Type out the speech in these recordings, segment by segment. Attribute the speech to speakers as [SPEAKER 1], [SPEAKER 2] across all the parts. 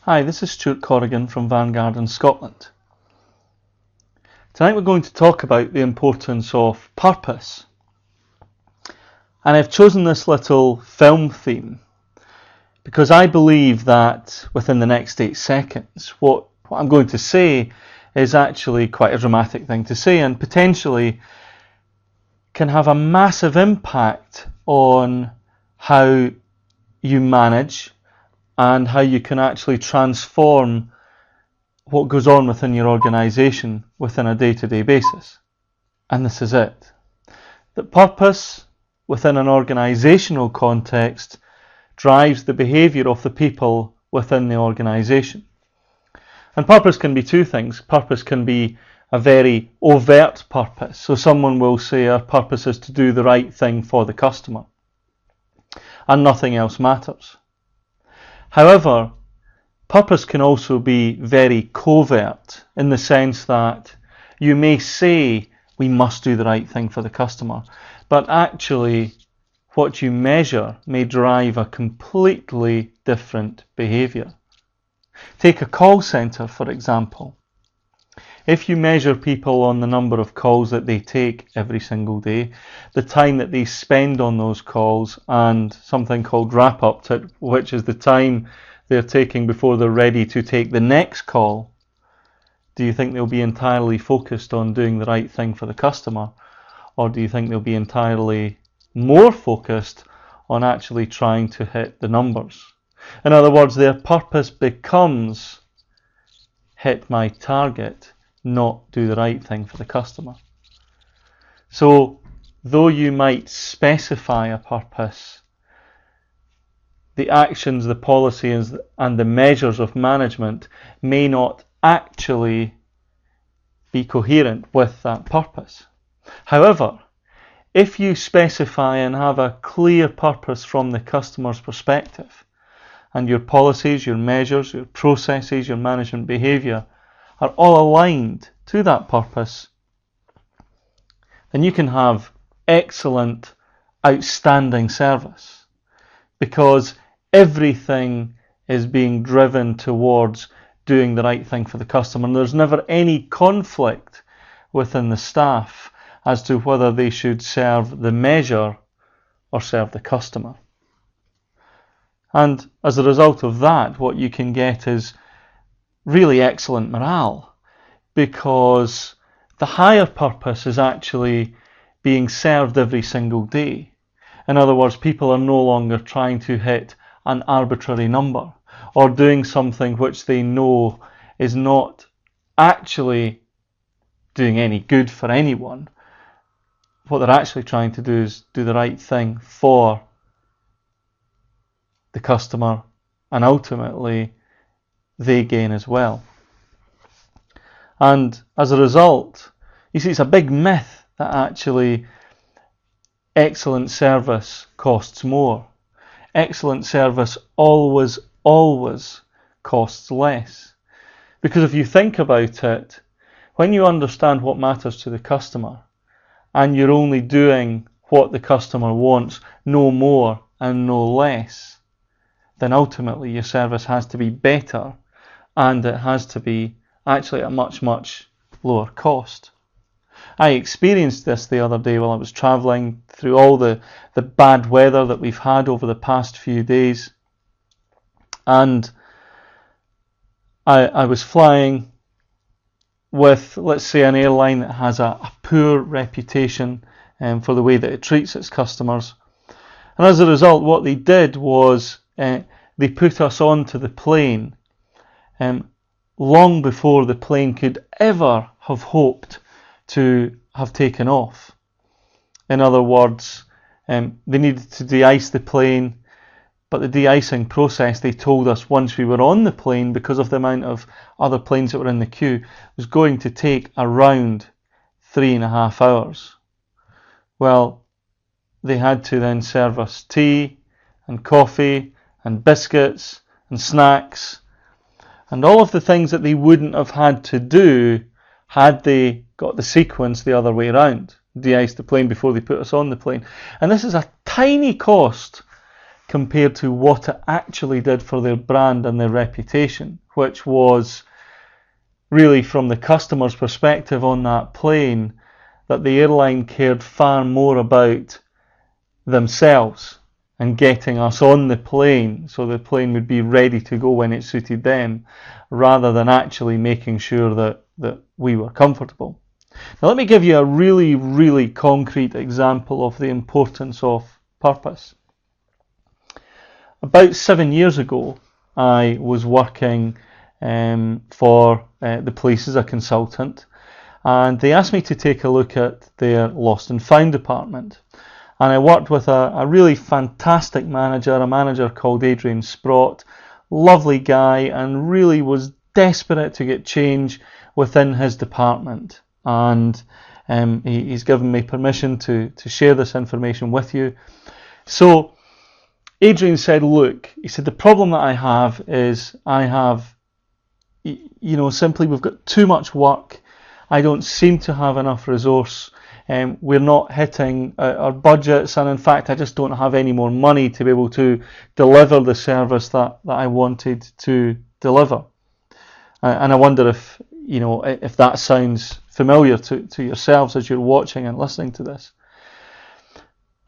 [SPEAKER 1] Hi, this is Stuart Corrigan from Vanguard Scotland. Tonight we're going to talk about the importance of purpose. And I've chosen this little film theme because I believe that within the next 8 seconds, what I'm going to say is actually quite a dramatic thing to say and potentially can have a massive impact on how you manage and how you can actually transform what goes on within your organisation within a day-to-day basis. And this is it. That purpose within an organisational context drives the behaviour of the people within the organisation. And purpose can be two things. Purpose can be a very overt purpose. So someone will say our purpose is to do the right thing for the customer and nothing else matters. However, purpose can also be very covert in the sense that you may say we must do the right thing for the customer, but actually what you measure may drive a completely different behaviour. Take a call centre, for example. If you measure people on the number of calls that they take every single day, the time that they spend on those calls, and something called wrap-up, which is the time they're taking before they're ready to take the next call, do you think they'll be entirely focused on doing the right thing for the customer? Or do you think they'll be entirely more focused on actually trying to hit the numbers? In other words, their purpose becomes hit my target, not do the right thing for the customer. So, though you might specify a purpose, the actions, the policies, and the measures of management may not actually be coherent with that purpose. However, if you specify and have a clear purpose from the customer's perspective, and your policies, your measures, your processes, your management behaviour are all aligned to that purpose, then you can have excellent, outstanding service, because everything is being driven towards doing the right thing for the customer, and there's never any conflict within the staff as to whether they should serve the measure or serve the customer. And as a result of that, what you can get is really excellent morale, because the higher purpose is actually being served every single day. In other words, people are no longer trying to hit an arbitrary number or doing something which they know is not actually doing any good for anyone. What they're actually trying to do is do the right thing for the customer, and ultimately they gain as well. And as a result, you see, it's a big myth that actually excellent service costs more. Excellent service always costs less. Because if you think about it, when you understand what matters to the customer, and you're only doing what the customer wants, no more and no less, then ultimately your service has to be better, and it has to be actually at a much lower cost. I experienced this the other day while I was travelling through all the bad weather that we've had over the past few days, and I was flying with, let's say, an airline that has a poor reputation for the way that it treats its customers. And as a result, what they did was they put us onto the plane long before the plane could ever have hoped to have taken off. In other words, they needed to de-ice the plane, but the de-icing process, they told us once we were on the plane, because of the amount of other planes that were in the queue, was going to take around 3.5 hours. Well, they had to then serve us tea and coffee and biscuits and snacks and all of the things that they wouldn't have had to do had they got the sequence the other way around. De-ice the plane before they put us on the plane. And this is a tiny cost compared to what it actually did for their brand and their reputation, which was really, from the customer's perspective on that plane, that the airline cared far more about themselves and getting us on the plane so the plane would be ready to go when it suited them, rather than actually making sure that we were comfortable. Now let me give you a really, really concrete example of the importance of purpose. About 7 years ago, I was working for the police as a consultant, and they asked me to take a look at their lost and found department. And I worked with a really fantastic manager, a manager called Adrian Sprott, lovely guy, and really was desperate to get change within his department. And he's given me permission to share this information with you. So Adrian said, look, he said, the problem that I have is simply we've got too much work. I don't seem to have enough resource. We're not hitting our budgets, and in fact I just don't have any more money to be able to deliver the service that I wanted to deliver. And I wonder if that sounds familiar to yourselves as you're watching and listening to this.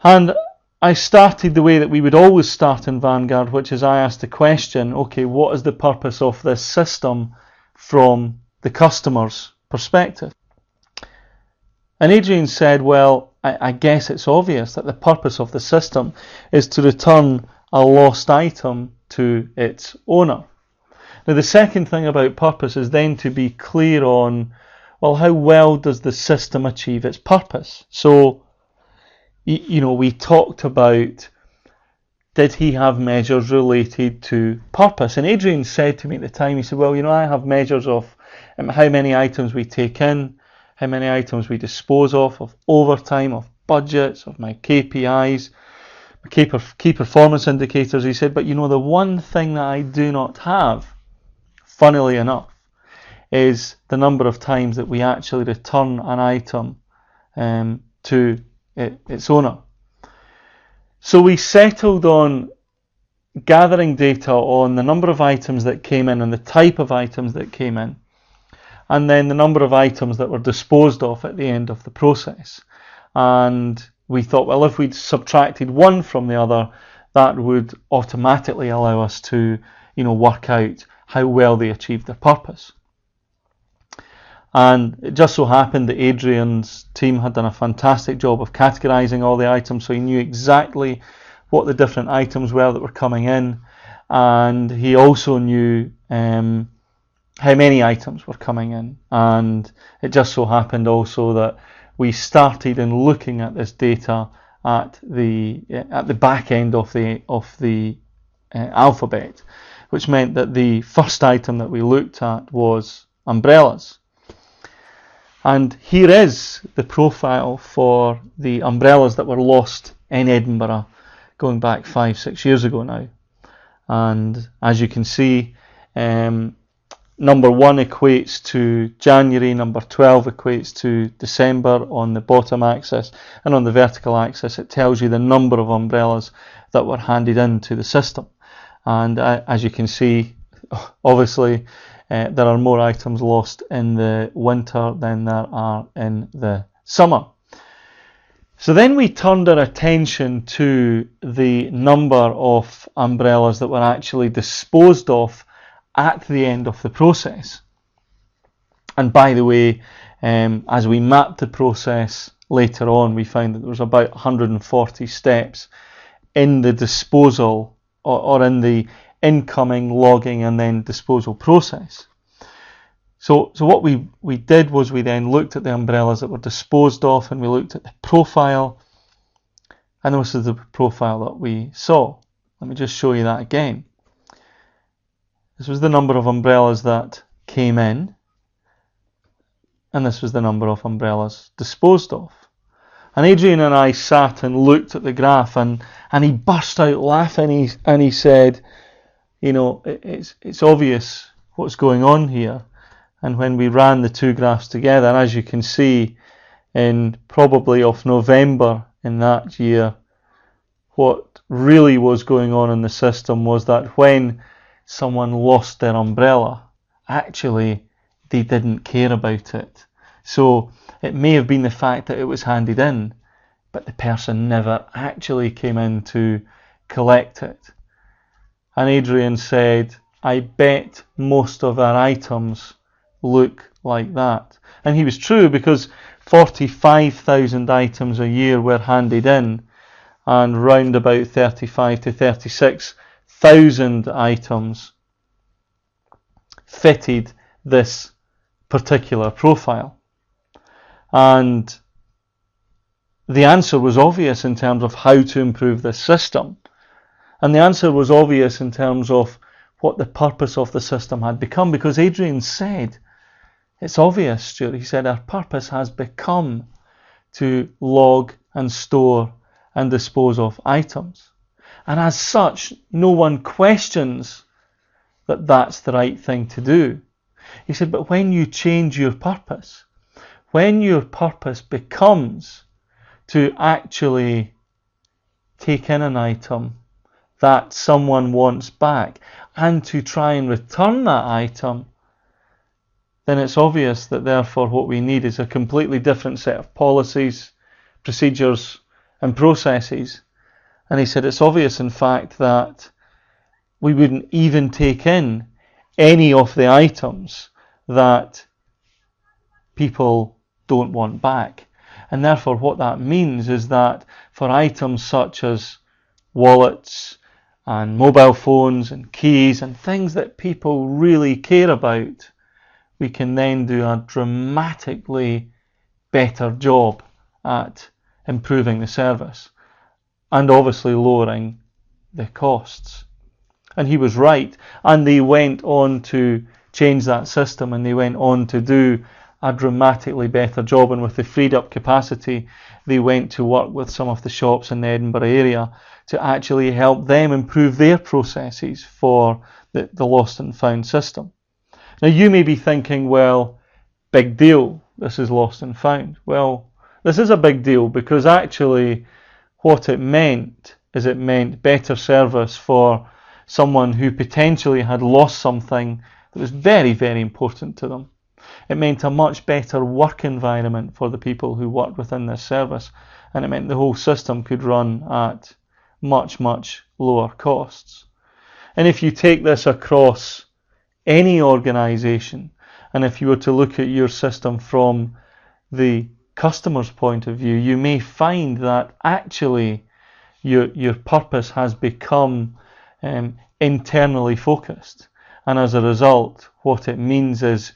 [SPEAKER 1] And I started the way that we would always start in Vanguard, which is I asked the question, okay, what is the purpose of this system from the customer's perspective? And Adrian said, well, I guess it's obvious that the purpose of the system is to return a lost item to its owner. Now, the second thing about purpose is then to be clear on, well, how well does the system achieve its purpose? So, we talked about, did he have measures related to purpose? And Adrian said to me at the time, he said, well, I have measures of how many items we take in, how many items we dispose of overtime, of budgets, of my KPIs, my key performance indicators. He said, but the one thing that I do not have, funnily enough, is the number of times that we actually return an item to its owner. So we settled on gathering data on the number of items that came in and the type of items that came in, and then the number of items that were disposed of at the end of the process. And we thought, well, if we'd subtracted one from the other, that would automatically allow us to, work out how well they achieved their purpose. And it just so happened that Adrian's team had done a fantastic job of categorising all the items, so he knew exactly what the different items were that were coming in, and he also knew how many items were coming in. And it just so happened also that we started in looking at this data at the back end of the alphabet, which meant that the first item that we looked at was umbrellas. And here is the profile for the umbrellas that were lost in Edinburgh going back 5-6 years ago now. And as you can see, number 1 equates to January, number 12 equates to December on the bottom axis, and on the vertical axis it tells you the number of umbrellas that were handed into the system. And as you can see, obviously there are more items lost in the winter than there are in the summer. So then we turned our attention to the number of umbrellas that were actually disposed of at the end of the process. And by the way, as we mapped the process later on, we found that there was about 140 steps in the disposal or in the incoming, logging and then disposal process. So what we did was we then looked at the umbrellas that were disposed of, and we looked at the profile, and this is the profile that we saw. Let me just show you that again. This was the number of umbrellas that came in, and this was the number of umbrellas disposed of. And Adrian and I sat and looked at the graph, and he burst out laughing, and he said, it's obvious what's going on here. And when we ran the two graphs together, as you can see, in probably of November in that year, what really was going on in the system was that when someone lost their umbrella, actually they didn't care about it. So it may have been the fact that it was handed in, but the person never actually came in to collect it. And Adrian said, I bet most of our items look like that. And he was true, because 45,000 items a year were handed in, and round about 35 to 36,000 items fitted this particular profile. And the answer was obvious in terms of how to improve this system. And the answer was obvious in terms of what the purpose of the system had become, because Adrian said, it's obvious, Stuart. He said, our purpose has become to log and store and dispose of items. And as such, no one questions that that's the right thing to do. He said, but when you change your purpose, when your purpose becomes to actually take in an item that someone wants back and to try and return that item, then it's obvious that therefore what we need is a completely different set of policies, procedures and processes. And he said it's obvious in fact that we wouldn't even take in any of the items that people don't want back. And therefore what that means is that for items such as wallets and mobile phones and keys and things that people really care about, we can then do a dramatically better job at improving the service and obviously lowering the costs. And he was right. And they went on to change that system, and they went on to do a dramatically better job. And with the freed up capacity, they went to work with some of the shops in the Edinburgh area to actually help them improve their processes for the lost and found system. Now you may be thinking, well, big deal, this is lost and found. Well, this is a big deal, because actually what it meant is it meant better service for someone who potentially had lost something that was very, very important to them. It meant a much better work environment for the people who worked within this service, and it meant the whole system could run at much, much lower costs. And if you take this across any organisation, and if you were to look at your system from the customer's point of view, you may find that actually your purpose has become internally focused. And as a result, what it means is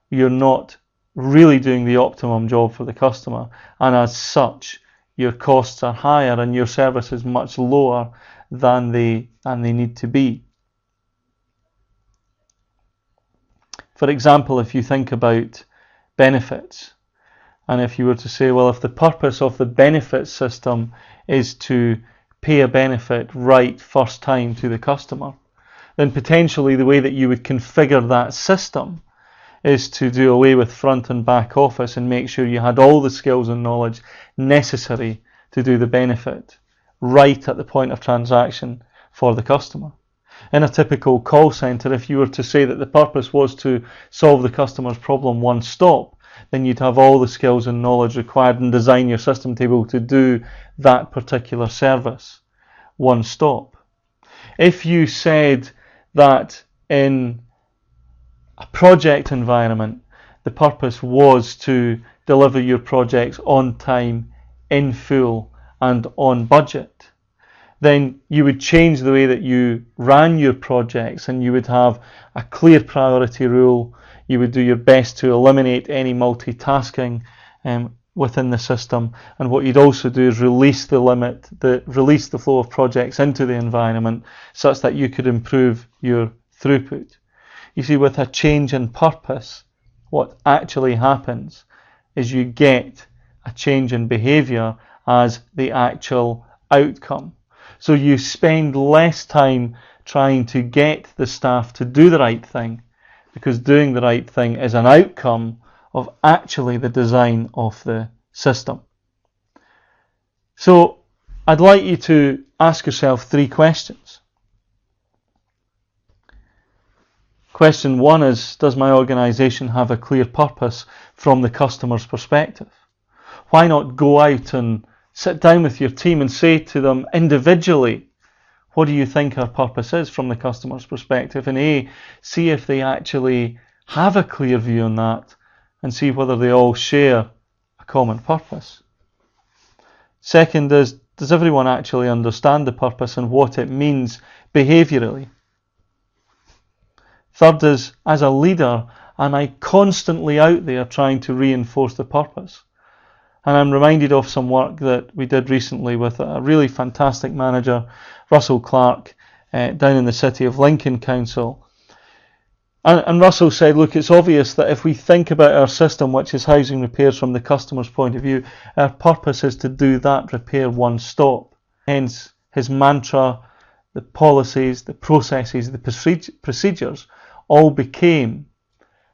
[SPEAKER 1] you're not really doing the optimum job for the customer, and as such your costs are higher and your service is much lower than they need to be. For example, if you think about benefits, and if you were to say, well, if the purpose of the benefit system is to pay a benefit right first time to the customer, then potentially the way that you would configure that system is to do away with front and back office and make sure you had all the skills and knowledge necessary to do the benefit right at the point of transaction for the customer. In a typical call centre, if you were to say that the purpose was to solve the customer's problem one stop, then you'd have all the skills and knowledge required and design your system to be able to do that particular service one stop. If you said that in a project environment, the purpose was to deliver your projects on time, in full and on budget, then you would change the way that you ran your projects, and you would have a clear priority rule. You would do your best to eliminate any multitasking within the system, and what you'd also do is release the flow of projects into the environment such that you could improve your throughput. You see, with a change in purpose, what actually happens is you get a change in behaviour as the actual outcome. So you spend less time trying to get the staff to do the right thing, because doing the right thing is an outcome of actually the design of the system. So I'd like you to ask yourself 3 questions. Question 1 is, does my organisation have a clear purpose from the customer's perspective? Why not go out and sit down with your team and say to them individually, what do you think our purpose is from the customer's perspective? And see if they actually have a clear view on that and see whether they all share a common purpose. Second is, does everyone actually understand the purpose and what it means behaviourally? Third is, as a leader, am I constantly out there trying to reinforce the purpose? And I'm reminded of some work that we did recently with a really fantastic manager, Russell Clark, down in the city of Lincoln Council. And Russell said, look, it's obvious that if we think about our system, which is housing repairs from the customer's point of view, our purpose is to do that repair one stop. Hence, his mantra, the policies, the processes, the procedures all became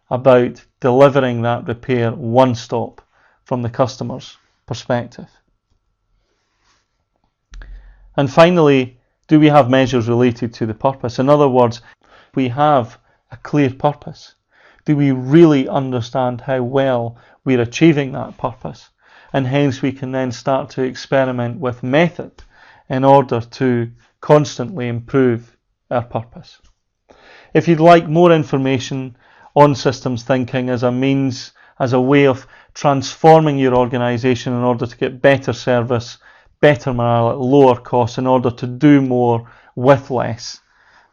[SPEAKER 1] about delivering that repair one stop from the customer's perspective. And finally, do we have measures related to the purpose? In other words, we have a clear purpose. Do we really understand how well we're achieving that purpose? And hence we can then start to experiment with method in order to constantly improve our purpose. If you'd like more information on systems thinking as a means, as a way of transforming your organisation in order to get better service, better morale at lower cost, in order to do more with less,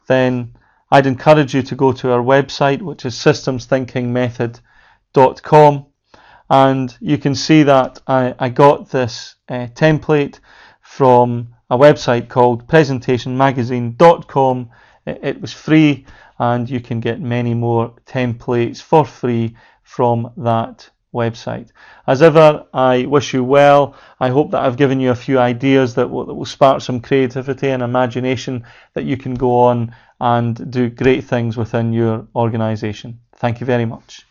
[SPEAKER 1] then I'd encourage you to go to our website, which is systemsthinkingmethod.com, and you can see that I got this template from a website called presentationmagazine.com. It was free, and you can get many more templates for free from that website. As ever, I wish you well. I hope that I've given you a few ideas that will spark some creativity and imagination that you can go on and do great things within your organisation. Thank you very much.